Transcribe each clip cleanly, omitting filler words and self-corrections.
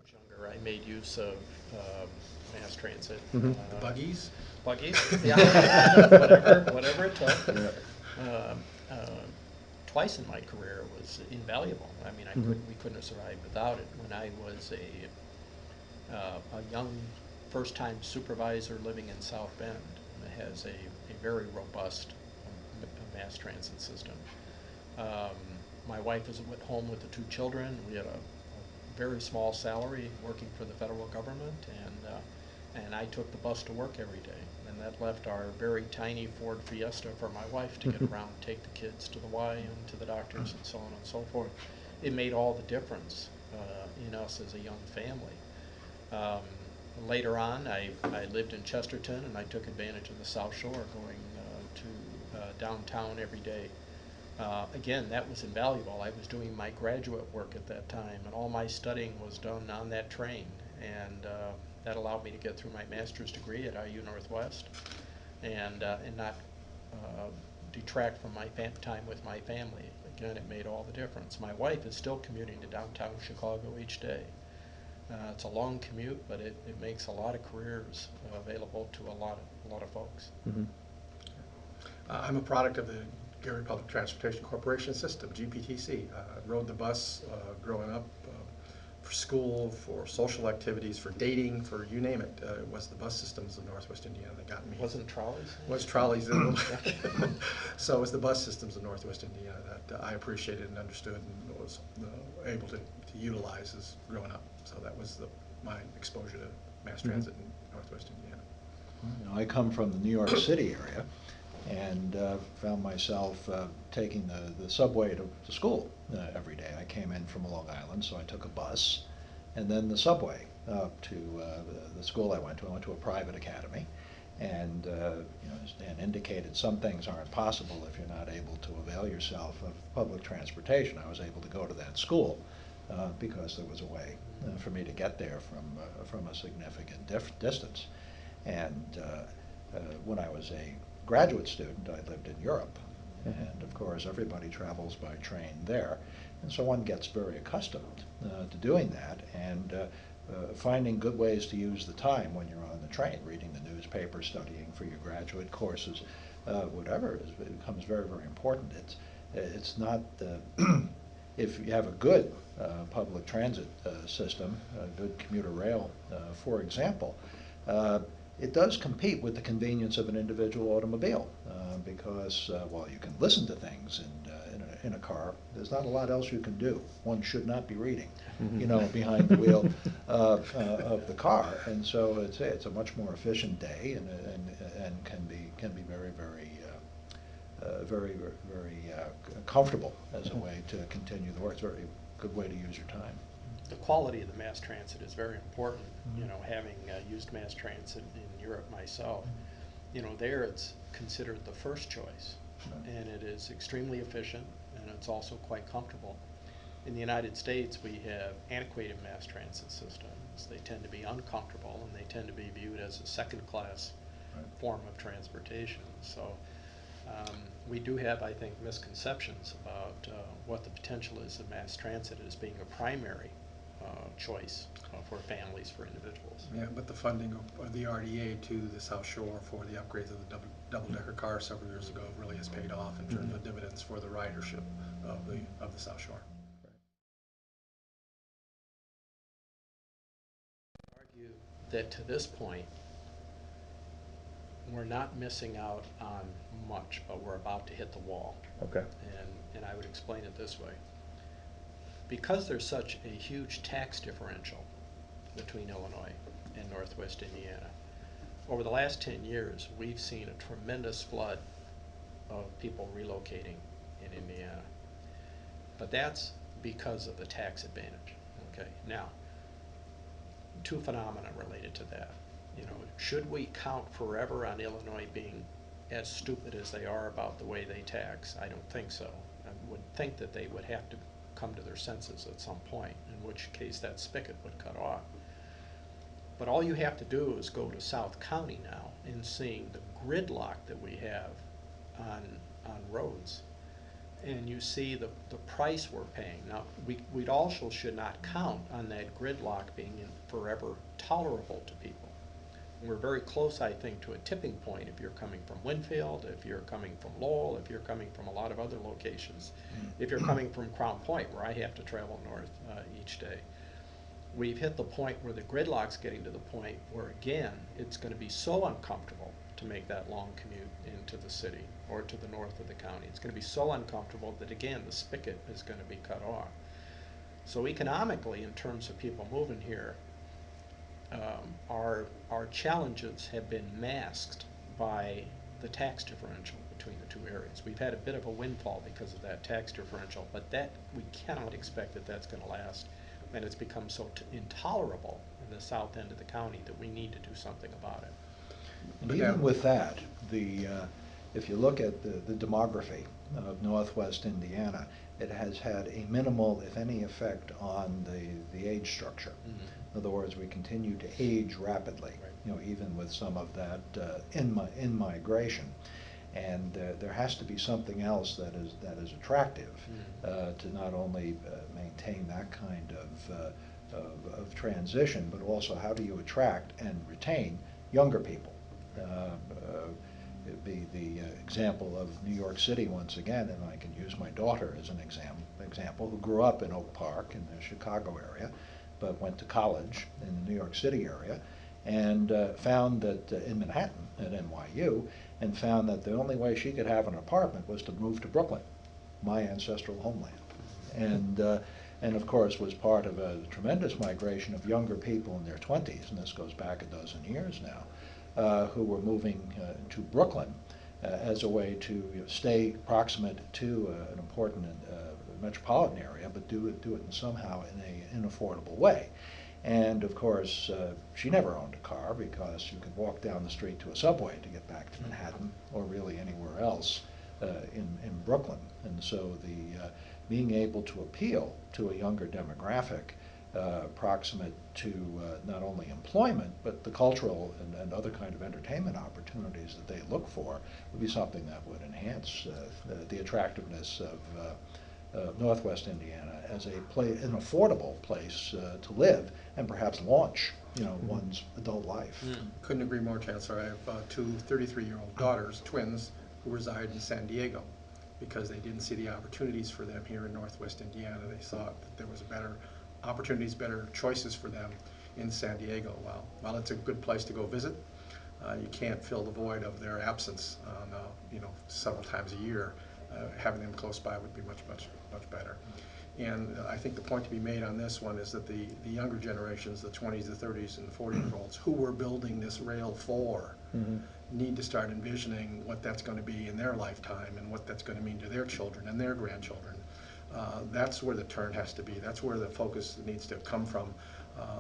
Was younger, I made use of mass transit. The buggies? Buggies, yeah, whatever it took. Yeah. Um, uh, Twice in my career was invaluable. I mean, we couldn't have survived without it. When I was a young first-time supervisor living in South Bend, that has a very robust mass transit system. Um, my wife was at home with the two children. We had a very small salary working for the federal government, and I took the bus to work every day. And that left our very tiny Ford Fiesta for my wife to get around, take the kids to the Y and to the doctors and so on and so forth. It made all the difference in us as a young family. Um, Later on, I lived in Chesterton, and I took advantage of the South Shore, going to downtown every day. Again, that was invaluable. I was doing my graduate work at that time, and all my studying was done on that train. And that allowed me to get through my master's degree at IU Northwest, and not uh, detract from my time with my family. Again, it made all the difference. My wife is still commuting to downtown Chicago each day. It's a long commute, but it makes a lot of careers available to a lot of folks. Mhm. I'm a product of the Gary Public Transportation Corporation system, GPTC. Rode the bus growing up for school, for social activities, for dating, for you name it. It was the bus systems of Northwest Indiana that got me. Wasn't trolleys? Was trolleys. So it was the bus systems of Northwest Indiana that I appreciated and understood and was able to utilize as growing up. So that was my exposure to mass transit in Northwest Indiana. Well, I come from the New York City area and found myself taking the subway to school every day. I came in from Long Island, so I took a bus and then the subway up to the school I went to. I went to a private academy, and as Dan indicated, some things aren't possible if you're not able to avail yourself of public transportation. I was able to go to that school because there was a way for me to get there from a significant distance. And when I was a graduate student, I lived in Europe. And of course, everybody travels by train there. And so one gets very accustomed to doing that and finding good ways to use the time when you're on the train, reading the newspaper, studying for your graduate courses, whatever, it becomes very, very important. It's not, if you have a good public transit system, a good commuter rail, for example, it does compete with the convenience of an individual automobile because while you can listen to things in a car, there's not a lot else you can do. One should not be reading, behind the wheel of the car, and so it's a much more efficient day and can be very comfortable as a way to continue the work. It's a very good way to use your time. The quality of the mass transit is very important. Having used mass transit in Europe myself, there it's considered the first choice, and it is extremely efficient, and it's also quite comfortable. In the United States, we have antiquated mass transit systems. They tend to be uncomfortable, and they tend to be viewed as a second-class Right. form of transportation. So we do have, I think, misconceptions about what the potential is of mass transit as being a primary choice for families, for individuals. Yeah, but the funding of the RDA to the South Shore for the upgrades of the double-decker car several years ago really has paid off in terms of dividends for the ridership of the South Shore. I argue that to this point, we're not missing out on much, but we're about to hit the wall. Okay. And I would explain it this way. Because there's such a huge tax differential between Illinois and Northwest Indiana, over the last 10 years, we've seen a tremendous flood of people relocating in Indiana. But that's because of the tax advantage. Okay, now, two phenomena related to that. Should we count forever on Illinois being as stupid as they are about the way they tax? I don't think so. I would think that they would have to come to their senses at some point, in which case that spigot would cut off. But all you have to do is go to South County now and seeing the gridlock that we have on roads. And you see the price we're paying. Now, we also should not count on that gridlock being forever tolerable to people. And we're very close, I think, to a tipping point if you're coming from Winfield, if you're coming from Lowell, if you're coming from a lot of other locations, if you're coming from Crown Point, where I have to travel north each day. We've hit the point where the gridlock's getting to the point where, again, it's going to be so uncomfortable to make that long commute into the city or to the north of the county. It's going to be so uncomfortable that, again, the spigot is going to be cut off. So economically, in terms of people moving here, our challenges have been masked by the tax differential between the two areas. We've had a bit of a windfall because of that tax differential, but that we cannot expect that that's going to last. And it's become so intolerable in the south end of the county that we need to do something about it. And even with that, if you look at the demography of Northwest Indiana, it has had a minimal, if any, effect on the age structure. Mm-hmm. In other words, we continue to age rapidly, right. Even with some of that in-migration. And there has to be something else that is attractive to not only maintain that kind of transition, but also how do you attract and retain younger people. It'd be the example of New York City once again, and I can use my daughter as an example, who grew up in Oak Park in the Chicago area, but went to college in the New York City area, and found that in Manhattan at NYU, and found that the only way she could have an apartment was to move to Brooklyn, my ancestral homeland. And of course was part of a tremendous migration of younger people in their 20s, and this goes back a dozen years now, who were moving to Brooklyn as a way to stay proximate to an important metropolitan area, but do it somehow in an affordable way. And of course, she never owned a car because you could walk down the street to a subway to get back to Manhattan or really anywhere else in Brooklyn. And so being able to appeal to a younger demographic proximate to not only employment, but the cultural and other kind of entertainment opportunities that they look for would be something that would enhance the attractiveness of Northwest Indiana as an affordable place to live and perhaps launch one's adult life. Couldn't agree more, Chancellor. I have two 33-year-old daughters, twins, who reside in San Diego because they didn't see the opportunities for them here in Northwest Indiana. They thought that there was better opportunities, better choices for them in San Diego. While it's a good place to go visit, you can't fill the void of their absence several times a year. Having them close by would be much better. And I think the point to be made on this one is that the younger generations, the 20s, the 30s, and the 40-year-olds who we're building this rail for need to start envisioning what that's going to be in their lifetime and what that's going to mean to their children and their grandchildren. That's where the turn has to be. That's where the focus needs to come from.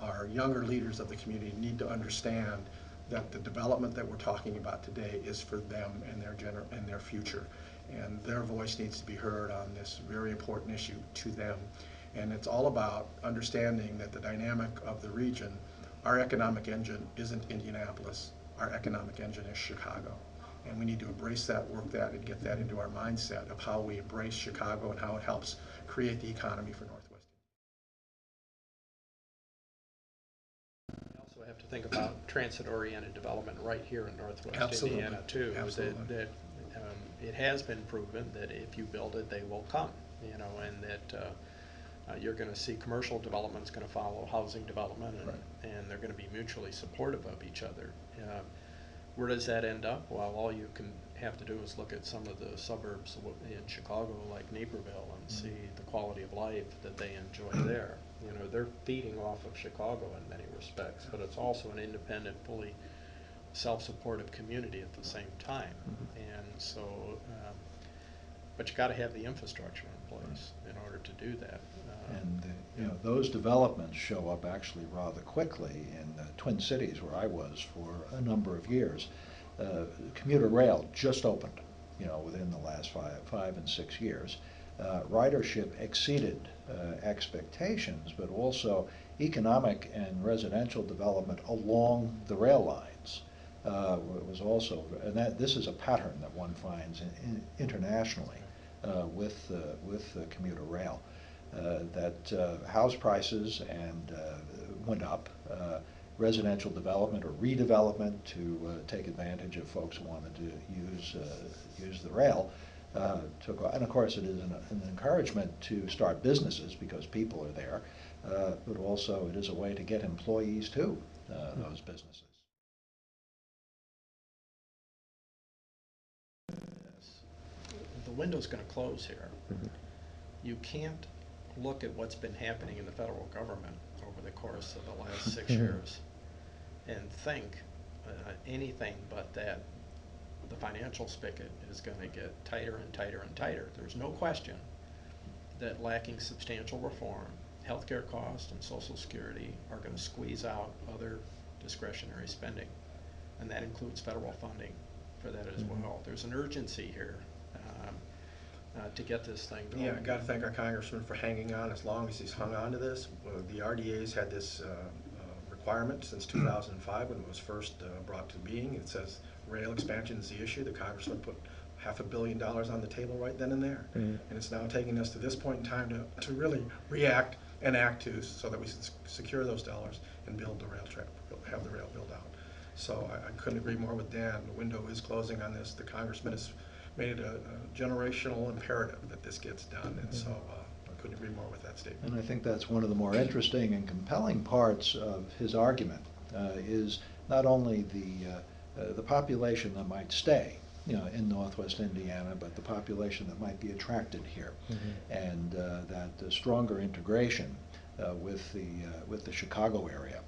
Our younger leaders of the community need to understand that the development that we're talking about today is for them and their future. And their voice needs to be heard on this very important issue to them. And it's all about understanding that the dynamic of the region, our economic engine isn't Indianapolis. Our economic engine is Chicago. And we need to embrace that, work that, and get that into our mindset of how we embrace Chicago and how it helps create the economy for Northwest. We also have to think about transit-oriented development right here in Northwest Absolutely. Indiana too. Absolutely. That it has been proven that if you build it, they will come. And that you're going to see commercial development's going to follow housing development, and they're going to be mutually supportive of each other. Where does that end up? Well, all you can have to do is look at some of the suburbs in Chicago, like Naperville, and see the quality of life that they enjoy there. They're feeding off of Chicago in many respects, but it's also an independent, fully self-supportive community at the same time. And so, but you got to have the infrastructure in place in order to do that. And those developments show up actually rather quickly in the Twin Cities, where I was for a number of years. Commuter rail just opened, within the last 5 and 6 years. ridership exceeded expectations, but also economic and residential development along the rail lines was also, and this is a pattern that one finds internationally with commuter rail. That house prices went up, residential development or redevelopment to take advantage of folks who wanted to use the rail took off. And of course it is an encouragement to start businesses because people are there, but also it is a way to get employees to those businesses. The window's going to close here. You can't look at what's been happening in the federal government over the course of the last 6 years and think anything but that the financial spigot is going to get tighter and tighter and tighter. There's no question that lacking substantial reform, healthcare costs and Social Security are going to squeeze out other discretionary spending, and that includes federal funding for that as well. There's an urgency here to get this thing going. Yeah, I got to thank our congressman for hanging on as long as he's hung on to this. The RDA's had this requirement since 2005 when it was first brought to being. It says rail expansion is the issue. The congressman put $500 million on the table right then and there. And it's now taking us to this point in time to really react and act to so that we can secure those dollars and build the rail track, have the rail build out. So I couldn't agree more with Dan. The window is closing on this. The congressman has made it a generational imperative that this gets done, and so I couldn't agree more with that statement. And I think that's one of the more interesting and compelling parts of his argument is not only the population that might stay, in Northwest Indiana, but the population that might be attracted here, and that stronger integration with the Chicago area.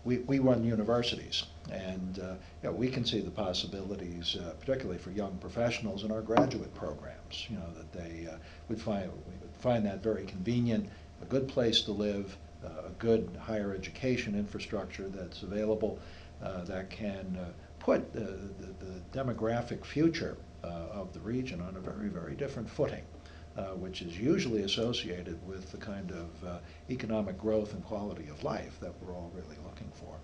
We run universities, and we can see the possibilities, particularly for young professionals in our graduate programs. That they would find that very convenient, a good place to live, a good higher education infrastructure that's available, that can put the demographic future of the region on a very, very different footing. Which is usually associated with the kind of economic growth and quality of life that we're all really looking for.